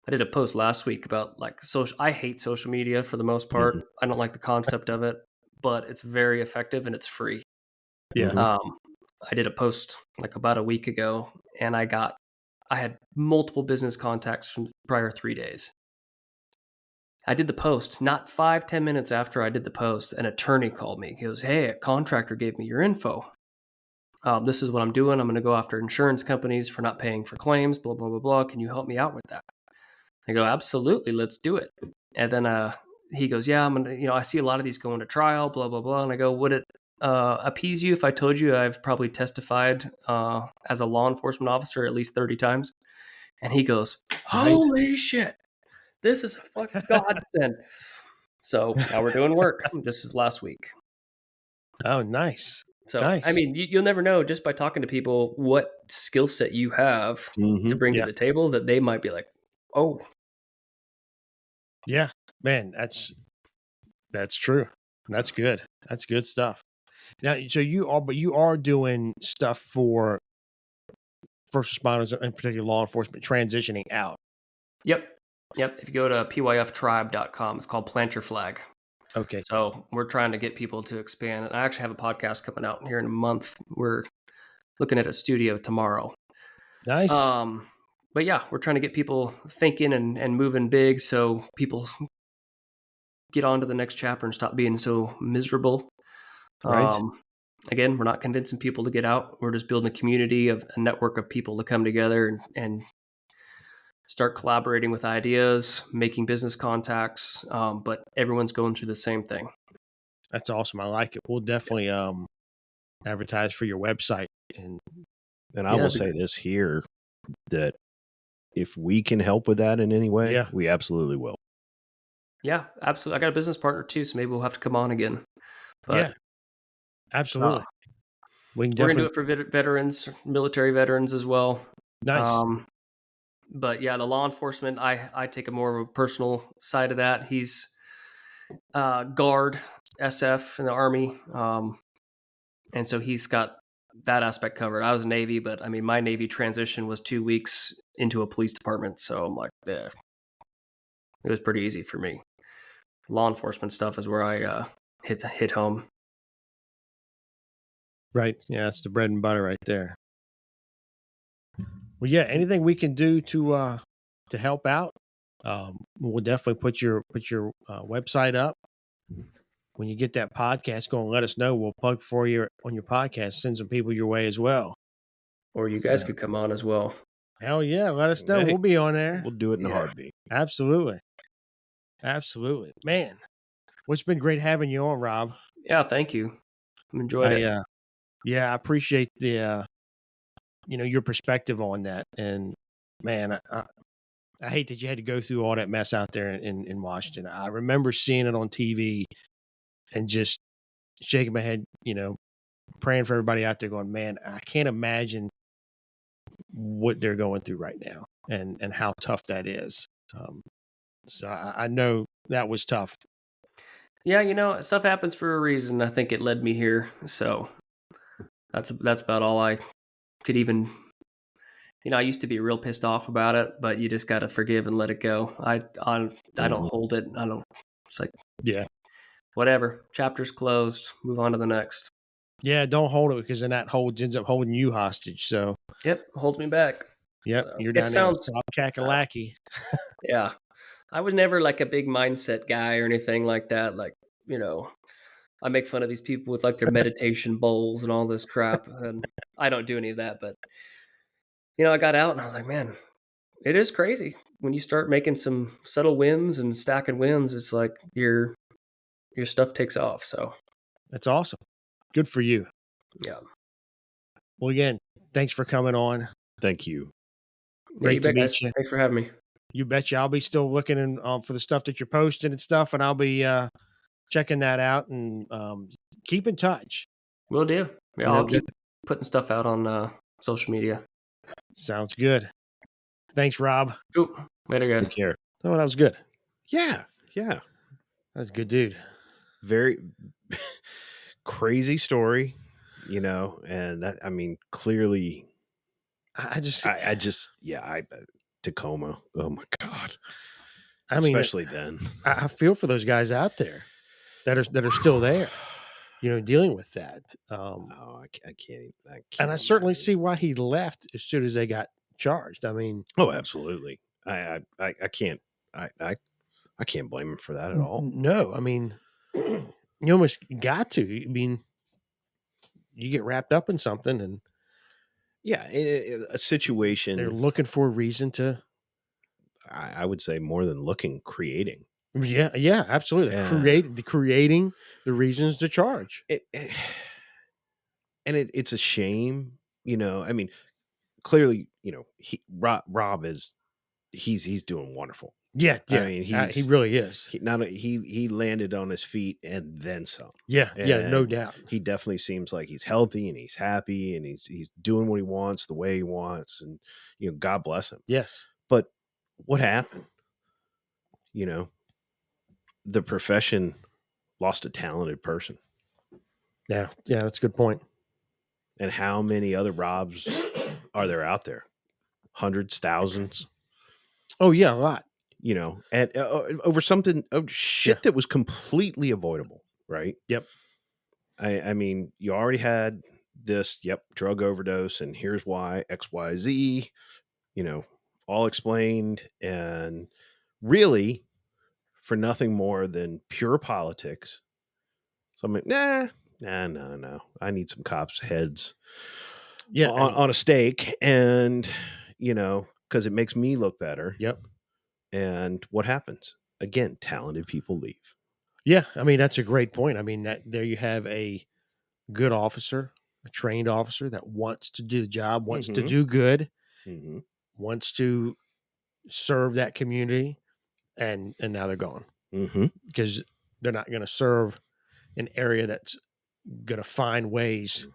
I did a post last week about like social. I hate social media for the most part. Mhm. I don't like the concept of it, but it's very effective and it's free. Yeah. Mhm. I did a post like about a week ago, and I had multiple business contacts from the prior 3 days. I did the post. Not 5-10 minutes after I did the post, an attorney called me. He goes, "Hey, a contractor gave me your info. This is what I'm doing. I'm going to go after insurance companies for not paying for claims, blah, blah, blah, blah. Can you help me out with that?" I go, "Absolutely. Let's do it." And then he goes, "Yeah, I'm going to, I see a lot of these going to trial, blah, blah, blah." And I go, "Would it appease you if I told you I've probably testified as a law enforcement officer at least 30 times?" And he goes, "Holy shit, this is a fucking godsend." So now we're doing work. This was last week. Oh, nice. So, Nice. I mean, you'll never know just by talking to people what skill set you have to Mhm. bring Yeah. to the table that they might be like, "Oh, Yeah, man, that's true. That's good. That's good stuff. Now, so you are doing stuff for first responders and particularly law enforcement transitioning out. yep. Yep." If you go to pyftribe.com, it's called Plant Your Flag. Okay. So we're trying to get people to expand. And I actually have a podcast coming out here in a month. We're looking at a studio tomorrow. Nice. But yeah, we're trying to get people thinking and moving big so people get on to the next chapter and stop being so miserable. Right. Again, we're not convincing people to get out. We're just building a community of a network of people to come together and start collaborating with ideas, making business contacts. But everyone's going through the same thing. That's awesome. I like it. We'll definitely advertise for your website and And I will say this here, that if we can help with that in any way, Yeah. we absolutely will. Yeah, absolutely. I got a business partner too, so maybe we'll have to come on again. But yeah, absolutely. We can we're gonna do definitely it for veterans, military veterans as well. nice. But yeah, the law enforcement, I take a more of a personal side of that. He's guard SF in the Army, and so he's got that aspect covered. I was Navy, but I mean, my Navy transition was 2 weeks into a police department, so I'm like, yeah, it was pretty easy for me. Law enforcement stuff is where I hit home. Right. Yeah, it's the bread and butter right there. Well, yeah, anything we can do to help out, we'll definitely put your website up. When you get that podcast going, let us know. We'll plug for you on your podcast. Send some people your way as well. Or you guys could come on as well. Hell yeah, let us know. Hey, We'll be on there. We'll do it in a Yeah. heartbeat. Absolutely, absolutely, man. Well, it's been great having you on, Rob. Yeah, thank you. I've enjoyed it. Yeah, I appreciate the your perspective on that. And man, I hate that you had to go through all that mess out there in Washington. I remember seeing it on TV and just shaking my head, praying for everybody out there going, man, I can't imagine what they're going through right now and how tough that is. So I know that was tough. Yeah, stuff happens for a reason. I think it led me here. So that's about all I could even. I used to be real pissed off about it, but you just got to forgive and let it go. I don't hold it. I don't. It's like, Yeah. whatever. Chapter's closed. Move on to the next. Yeah, don't hold it because then that ends up holding you hostage. So Yep, holds me back. yep, So, you're it down there. sounds Kakalaki. Yeah, I was never like a big mindset guy or anything like that. Like, I make fun of these people with like their meditation bowls and all this crap, and I don't do any of that. But I got out and I was like, man, it is crazy when you start making some subtle wins and stacking wins. It's like your stuff takes off. So That's awesome. Good for you. yeah. Well, again, thanks for coming on. Thank you. Great to meet guys. you. Thanks for having me. You betcha. I'll be still looking for the stuff that you're posting and stuff, and I'll be checking that out and keep in touch. Will do. Yeah, I'll keep putting stuff out on social media. Sounds good. Thanks, Rob. Cool. Later, guys. Take care. Oh, that was good. Yeah. That was a good dude. Very crazy story, and that, clearly I just, Tacoma. Oh my God. I mean, Especially then. I feel for those guys out there that are still there, dealing with that. I can't. And I certainly see why he left as soon as they got charged. I mean, oh, absolutely. I can't. I can't blame him for that at all. No, I mean, you almost got to. I mean, you get wrapped up in something, and yeah, a situation. They're looking for a reason to. I would say more than looking, creating. Yeah, absolutely. Creating the reasons to charge. It's a shame, clearly, Rob is, he's doing wonderful. Yeah. I mean, he really is. He landed on his feet and then some. Yeah, no doubt. He definitely seems like he's healthy and he's happy and he's doing what he wants the way he wants, and God bless him. Yes. But what happened? The profession lost a talented person. Yeah, that's a good point. And how many other Robs are there out there? Hundreds, thousands? Oh, yeah, a lot. And over something, that was completely avoidable, right? Yep. I mean, you already had this, drug overdose, and here's why, X, Y, Z, all explained, and really for nothing more than pure politics. So I'm like, no. I need some cops' heads on a stake, and, because it makes me look better. Yep. And what happens? Again, talented people leave. Yeah, I mean, that's a great point. I mean, that there you have a good officer, a trained officer that wants to do the job, wants to do good, wants to serve that community, and now they're gone because they're not going to serve an area that's going to find ways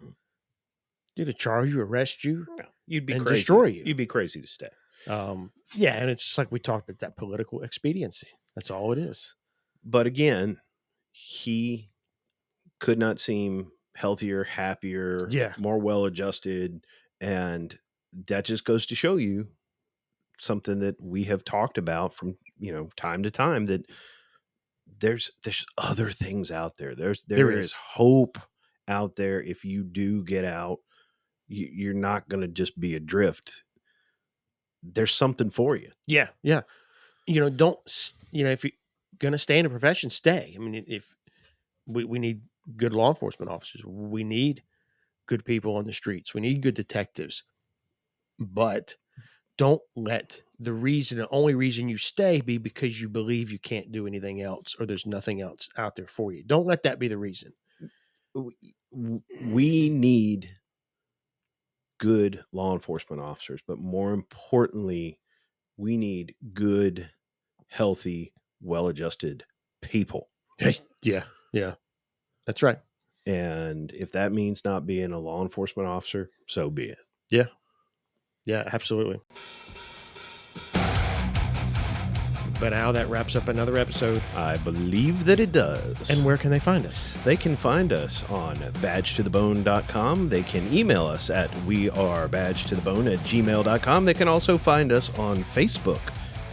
to charge you, arrest you, you'd be and crazy. Destroy you. You'd be crazy to stay. Yeah, and it's like we talked about, that political expediency. That's all it is. But again, he could not seem healthier, happier, more well-adjusted, and that just goes to show you something that we have talked about from time to time, that there's other things out there. There is hope out there. If you do get out, you're not going to just be adrift. There's something for you. Yeah. Don't, if you're going to stay in a profession, stay. I mean, if we need good law enforcement officers, we need good people on the streets, we need good detectives, but don't let the only reason you stay be because you believe you can't do anything else or there's nothing else out there for you. Don't let that be the reason. We need good law enforcement officers, but more importantly, we need good, healthy, well-adjusted people. Yeah. That's right. And if that means not being a law enforcement officer, so be it. Yeah, absolutely. But Al, that wraps up another episode. I believe that it does. And where can they find us? They can find us on badgetothebone.com. They can email us at wearebadgetothebone@gmail.com. They can also find us on Facebook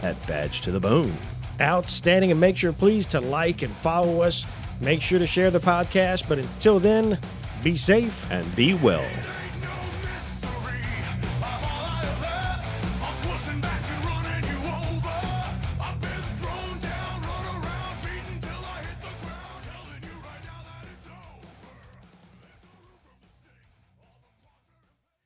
at Badge to the Bone. Outstanding. And make sure, please, to like and follow us. Make sure to share the podcast. But until then, be safe and be well.